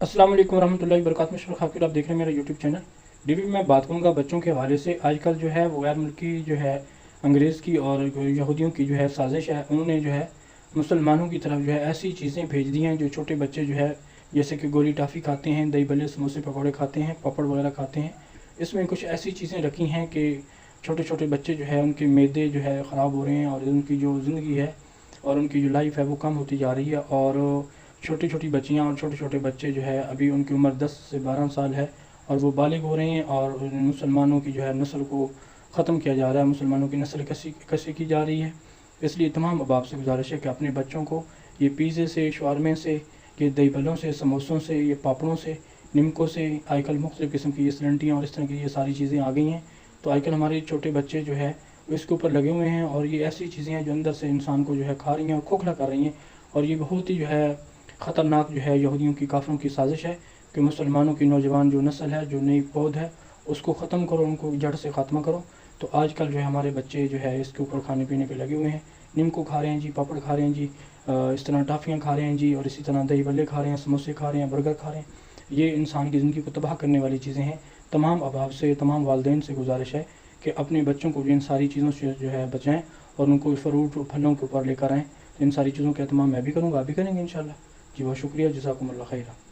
अस्सलाम वालेकुम रहमतुल्लाहि व बरकातहू। मैं खाकिर, आप देख रहे हैं मेरा यूट्यूब चैनल। रिव्यू में बात करूँगा बच्चों के हवाले से। आजकल जो है वो गैर मुल्की जो है अंग्रेज़ की और यहूदियों की जो है साजिश है। उन्होंने जो है मुसलमानों की तरफ जो है ऐसी चीज़ें भेज दी हैं जो छोटे बच्चे जो है जैसे कि गोली टाफ़ी खाते हैं, दही बल्ले समोसे पकौड़े खाते हैं, पापड़ वगैरह खाते हैं। इसमें कुछ ऐसी चीज़ें रखी हैं कि छोटे छोटे बच्चे जो है उनके मैदे जो है ख़राब हो रहे हैं और उनकी जो ज़िंदगी है और उनकी जो लाइफ है वो कम होती जा रही है। और छोटी छोटी बच्चियाँ और छोटे छोटे बच्चे जो है अभी उनकी उम्र 10 से 12 साल है और वो बालिग हो रहे हैं और मुसलमानों की जो है नस्ल को ख़त्म किया जा रहा है, मुसलमानों की नस्ल कसी की जा रही है। इसलिए तमाम अहबाब से गुजारिश है कि अपने बच्चों को ये पिज़्ज़े से, शवारमे से, ये दही भल्लों से, समोसों से, ये पापड़ों से, निमकों से, आजकल मुख्तलिफ़ किस्म की ये सलंटियाँ और इस तरह की ये सारी चीज़ें आ गई हैं। तो आजकल हमारे छोटे बच्चे जो है वो इसके ऊपर लगे हुए हैं और ये ऐसी चीज़ें हैं जो अंदर से इंसान को जो है खा रही हैं और खोखला कर रही हैं। और ये बहुत ही जो है ख़तरनाक जो है यहूदियों की काफ़िरों की साजिश है कि मुसलमानों की नौजवान जो नस्ल है, जो नई पौध है, उसको ख़त्म करो, उनको जड़ से ख़त्म करो। तो आजकल जो है हमारे बच्चे जो है इसके ऊपर खाने पीने पे लगे हुए हैं। निमको खा रहे हैं जी, पापड़ खा रहे हैं जी, इस तरह टाफ़ियाँ खा रहे हैं जी, और इसी तरह दही बल्ले खा रहे हैं, समोसे खा रहे हैं, बर्गर खा रहे हैं। ये इंसान की ज़िंदगी को तबाह करने वाली चीज़ें हैं। तमाम अहबाब से, तमाम वालिदैन से गुजारिश है कि अपने बच्चों को इन सारी चीज़ों से जो है बचाएँ और उनको फ्रूट और फलों के ऊपर लेकर आएँ। तो इन सारी चीज़ों का एहतमाम मैं भी करूँगा, आप भी करेंगे इंशाल्लाह। जी बहुत शुक्रिया, जज़ाकुमुल्लाह खैरा।